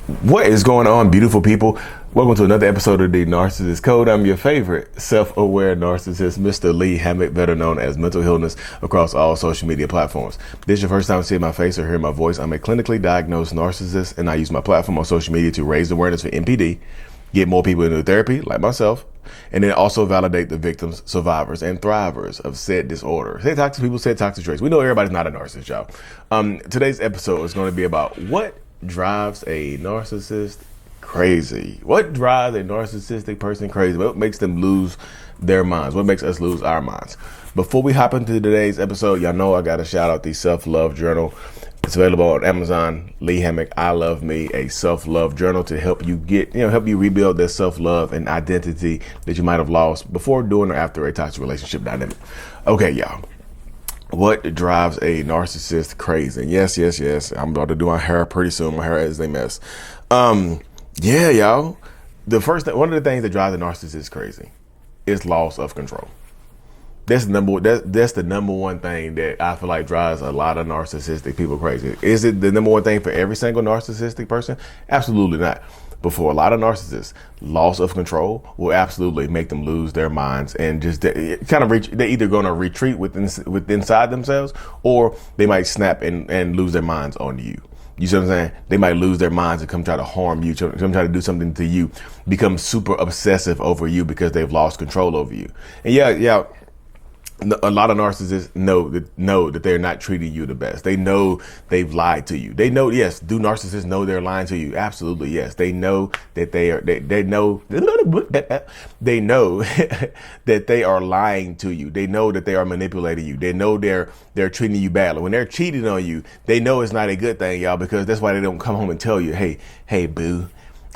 What is going on, beautiful people? Welcome to another episode of the Narcissists Code. I'm your favorite self-aware narcissist, Mr. Lee Hammock, better known as Mental Illness, across all social media platforms. If this is your first time seeing my face or hearing my voice, I'm a clinically diagnosed narcissist, and I use my platform on social media to raise awareness for NPD, get more people into therapy, like myself, and then also validate the victims, survivors, and thrivers of said disorder. Said toxic people, said toxic traits. We know everybody's not a narcissist, y'all. Today's episode is going to be about what drives a narcissist crazy. What drives a narcissistic person crazy? What makes them lose their minds? What makes us lose our minds? Before we hop into today's episode, y'all know I got to shout out the self-love journal. It's available on Amazon. Lee Hammock, I Love Me, a self-love journal to help you help you rebuild that self-love and identity that you might have lost before, during, or after a toxic relationship dynamic. Okay, y'all. What drives a narcissist crazy? And yes. I'm about to do my hair pretty soon. My hair is a mess. Yeah, y'all. One of the things that drives a narcissist crazy is loss of control. That's the number one thing that I feel like drives a lot of narcissistic people crazy. Is it the number one thing for every single narcissistic person? Absolutely not. But for a lot of narcissists, loss of control will absolutely make them lose their minds and just they're either going to retreat inside themselves, or they might snap and lose their minds on you. You see what I'm saying? They might lose their minds and come try to harm you, come try to do something to you, become super obsessive over you because they've lost control over you. And yeah. A lot of narcissists know that they're not treating you the best. They know they've lied to you. They know, yes, do narcissists know they're lying to you? Absolutely, yes. They know that they know that they are lying to you. They know that they are manipulating you. They know they're treating you badly. When they're cheating on you, they know it's not a good thing, y'all, because that's why they don't come home and tell you, hey, boo,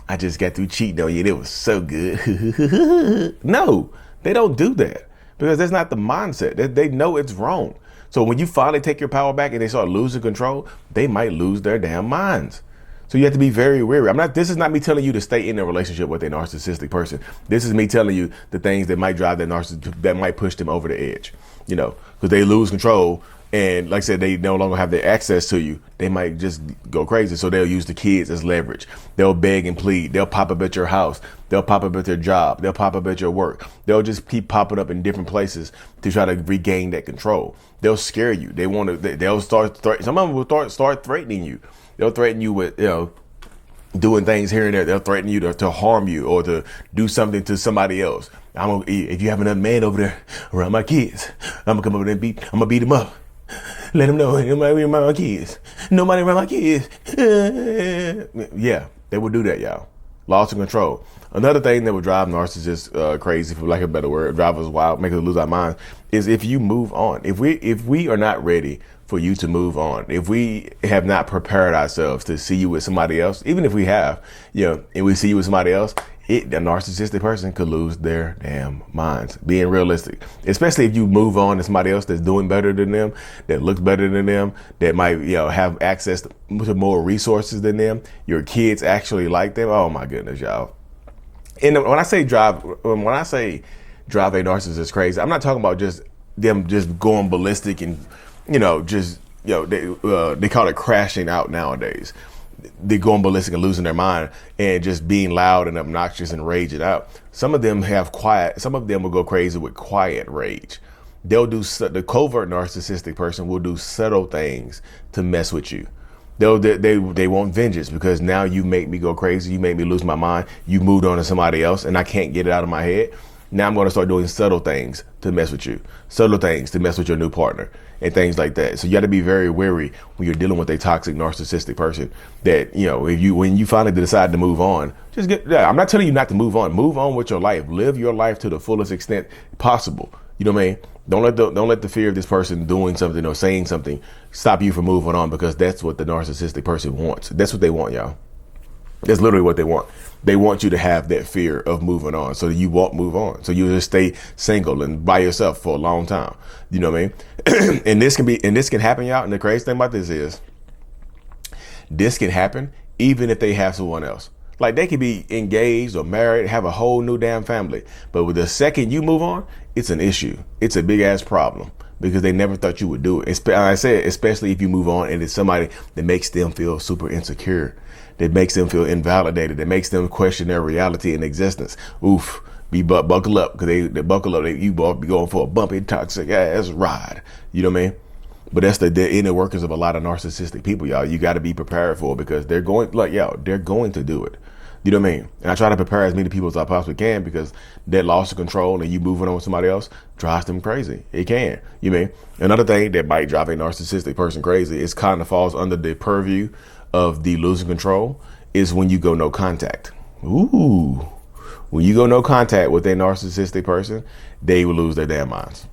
I just got through cheating on you. It was so good. No, they don't do that. Because that's not the mindset. They know it's wrong. So when you finally take your power back and they start losing control, they might lose their damn minds. So you have to be very wary. This is not me telling you to stay in a relationship with a narcissistic person. This is me telling you the things that might drive that narcissist, that might push them over the edge. Because they lose control. And like I said, they no longer have the access to you. They might just go crazy. So they'll use the kids as leverage. They'll beg and plead. They'll pop up at your house. They'll pop up at their job. They'll pop up at your work. They'll just keep popping up in different places to try to regain that control. They'll scare you. They'll start, some of them will start threatening you. They'll threaten you with, doing things here and there. They'll threaten you to harm you or to do something to somebody else. If you have another man over there around my kids, I'm gonna come over there and I'm gonna beat him up. Let them know nobody around my kids. Nobody around my kids. Yeah, they would do that, y'all. Loss of control. Another thing that would drive narcissists crazy, for lack of a better word, drive us wild, make us lose our minds, is if you move on. If we are not ready for you to move on, if we have not prepared ourselves to see you with somebody else, even if we have, and we see you with somebody else, the narcissistic person could lose their damn minds. Being realistic, especially if you move on to somebody else that's doing better than them, that looks better than them, that might have access to more resources than them. Your kids actually like them. Oh my goodness, y'all. And when I say drive a narcissist crazy, I'm not talking about just them just going ballistic and they call it crashing out nowadays. They're going ballistic and losing their mind and just being loud and obnoxious and raging out. Some of them will go crazy with quiet rage. The covert narcissistic person will do subtle things to mess with you. They want vengeance because now you make me go crazy. You make me lose my mind. You moved on to somebody else and I can't get it out of my head. Now I'm going to start doing subtle things to mess with you. Subtle things to mess with your new partner and things like that. So you got to be very wary when you're dealing with a toxic when you finally decide to move on, I'm not telling you not to move on with your life. Live your life to the fullest extent possible. You know what I mean? Don't let the fear of this person doing something or saying something stop you from moving on, because that's what the narcissistic person wants. That's what they want, y'all. That's literally what they want. They want you to have that fear of moving on so that you won't move on. So you just stay single and by yourself for a long time. You know what I mean? and this can happen, y'all. And the crazy thing about this is this can happen even if they have someone else. Like they could be engaged or married, have a whole new damn family. But with the second you move on, it's an issue. It's a big ass problem. because they never thought you would do it. I said, especially if you move on and it's somebody that makes them feel super insecure, that makes them feel invalidated, that makes them question their reality and existence. Oof, buckle up, because they buckle up. You be going for a bumpy, toxic ass ride. You know what I mean? But that's the inner workings of a lot of narcissistic people, y'all. You got to be prepared for it, because they're going, they're going to do it. You know what I mean? And I try to prepare as many people as I possibly can, because that loss of control and you moving on with somebody else drives them crazy. It can. You mean? Another thing that might drive a narcissistic person crazy, is kind of falls under the purview of the losing control, is when you go no contact. Ooh. When you go no contact with a narcissistic person, they will lose their damn minds.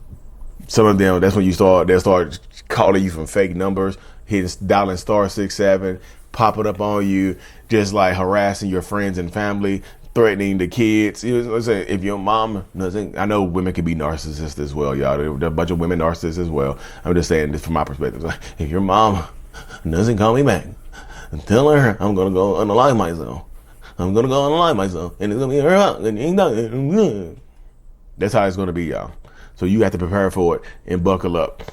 Some of them, that's when they'll start calling you from fake numbers, dialing *67, popping up on you, just like harassing your friends and family, threatening the kids. You know what I'm saying? If your mom doesn't, I know women can be narcissists as well, y'all. There are a bunch of women narcissists as well. I'm just saying this from my perspective. Like, if your mom doesn't call me back, tell her I'm gonna go unalive myself. I'm gonna go unalive myself, and it's gonna be her out. That's how it's gonna be, y'all. So you have to prepare for it and buckle up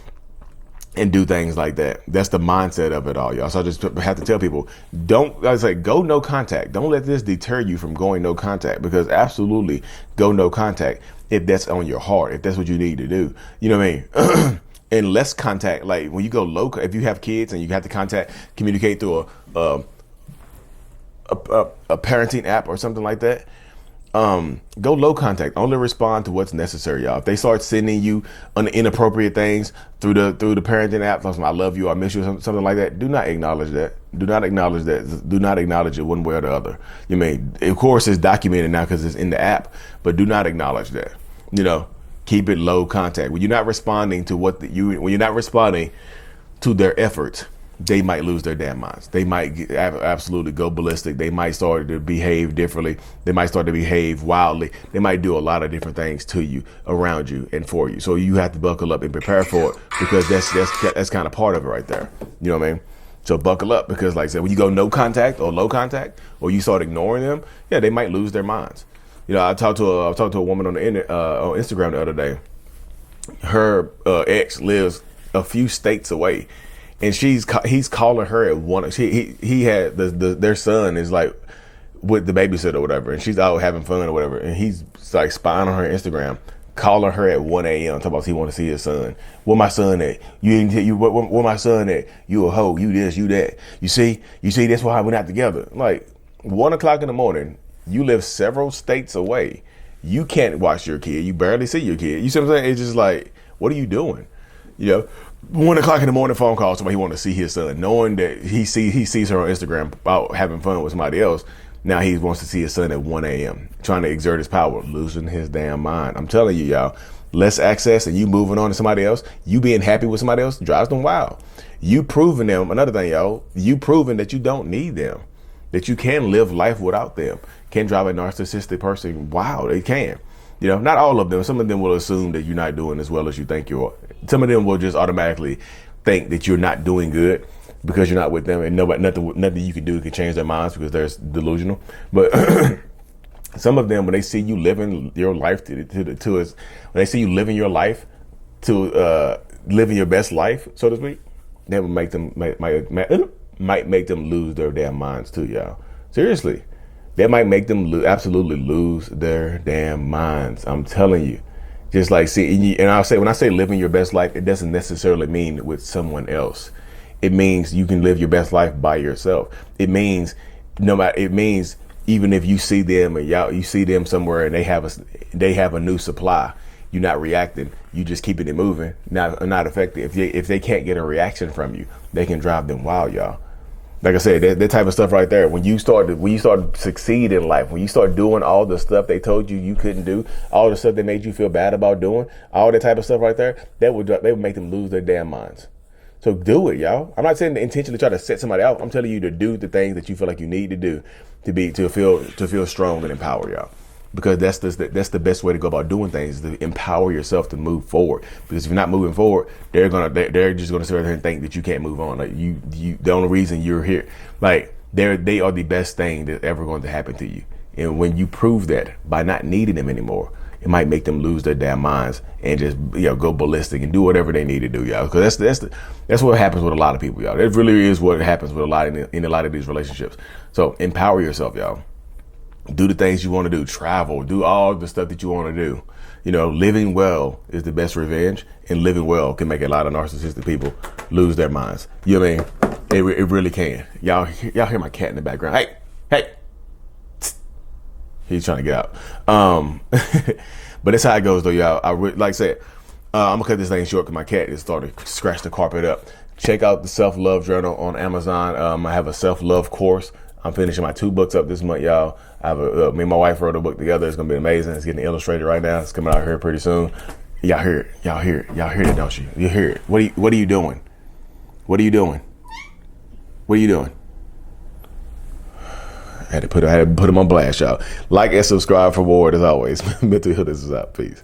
and do things like that. That's the mindset of it all, y'all. So I just have to tell people, go no contact. Don't let this deter you from going no contact, because absolutely go no contact if that's on your heart, if that's what you need to do. You know what I mean? And less contact, like when you go low, if you have kids and you have to communicate through a parenting app or something like that, go low contact. Only respond to what's necessary, y'all. If they start sending you inappropriate things through the parenting app, like I love you, I miss you, something like that, do not acknowledge that. Do not acknowledge that. Do not acknowledge it one way or the other. You mean, of course, it's documented now because it's in the app, but do not acknowledge that. You know, keep it low contact. When you're not responding to when you're not responding to their efforts, they might lose their damn minds. They might absolutely go ballistic. They might start to behave differently. They might start to behave wildly. They might do a lot of different things to you, around you, and for you. So you have to buckle up and prepare for it, because that's kind of part of it right there. You know what I mean? So buckle up, because like I said, when you go no contact or low contact, or you start ignoring them, yeah, they might lose their minds. You know, I talked to a woman on Instagram the other day. Her ex lives a few states away. And he's calling her at one. He had their son is like with the babysitter or whatever, and she's out having fun or whatever, and he's like spying on her Instagram, calling her at 1 a.m. talking about he want to see his son. Where my son at? Where my son at? You a hoe? You this? You that? You see? That's why we're not together. Like 1 o'clock in the morning. You live several states away. You can't watch your kid. You barely see your kid. You see what I'm saying? It's just like, what are you doing? You know. 1 o'clock in the morning phone call, somebody he want to see his son, knowing that he sees her on Instagram out having fun with somebody else. Now he wants to see his son at 1 a.m. trying to exert his power, losing his damn mind. I'm telling you, y'all, less access and you moving on to somebody else, you being happy with somebody else drives them wild. You proving them, another thing, y'all, you proving that you don't need them, that you can live life without them, can drive a narcissistic person wild. It can. You know, not all of them. Some of them will assume that you're not doing as well as you think you are. Some of them will just automatically think that you're not doing good because you're not with them, and nothing you can do can change their minds because they're delusional. But some of them, when they see you living your life when they see you living your life to living your best life, so to speak, that will make them might make them lose their damn minds too, y'all. Seriously. That might make them absolutely lose their damn minds. I'm telling you. Just like, and I'll say, when I say living your best life, it doesn't necessarily mean with someone else. It means you can live your best life by yourself. It means even if you see them and you see them somewhere and they have a new supply, you're not reacting. You just keeping it moving, not affected. If they can't get a reaction from you, they can drive them wild, y'all. Like I said, that type of stuff right there. When you start to succeed in life, when you start doing all the stuff they told you couldn't do, all the stuff they made you feel bad about doing, all that type of stuff right there, they would make them lose their damn minds. So do it, y'all. I'm not saying to intentionally try to set somebody out. I'm telling you to do the things that you feel like you need to do to feel strong and empowered, y'all. Because that's the best way to go about doing things, is to empower yourself to move forward. Because if you're not moving forward, they're just gonna sit there and think that you can't move on. Like you the only reason you're here, like they are the best thing that's ever going to happen to you. And when you prove that by not needing them anymore, it might make them lose their damn minds and just, go ballistic and do whatever they need to do, y'all. Because that's what happens with a lot of people, y'all. It really is what happens with in a lot of these relationships. So empower yourself, y'all. Do the things you want to do. Travel. Do all the stuff that you want to do. Living well is the best revenge, and living well can make a lot of narcissistic people lose their minds. You know what I mean? It really can. Y'all hear my cat in the background. Hey. He's trying to get out. But that's how it goes, though, y'all. Like I said, I'm gonna cut this thing short because my cat is starting to scratch the carpet up. Check out the Self-Love Journal on Amazon. I have a self-love course. I'm finishing my 2 books up this month, y'all. I have me and my wife wrote a book together. It's gonna be amazing. It's getting illustrated right now. It's coming out here pretty soon. Y'all hear it. Y'all hear it, don't you? You hear it. What are you doing? What are you doing? What are you doing? I had to put him on blast, y'all. Like and subscribe for more, as always. Mental Illness is out. Peace.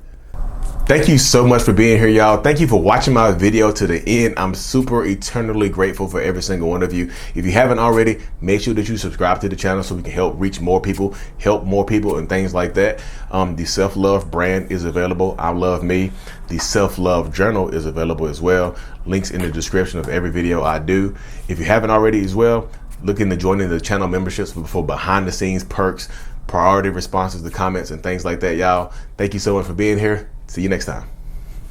Thank you so much for being here, y'all. Thank you for watching my video to the end. I'm super eternally grateful for every single one of you. If you haven't already, make sure that you subscribe to the channel so we can help reach more people, help more people, and things like that. The Self-Love brand is available. I Love Me. The Self-Love Journal is available as well. Links in the description of every video I do. If you haven't already as well, look into joining the channel memberships for behind the scenes perks, priority responses to comments, and things like that, y'all. Thank you so much for being here. See you next time.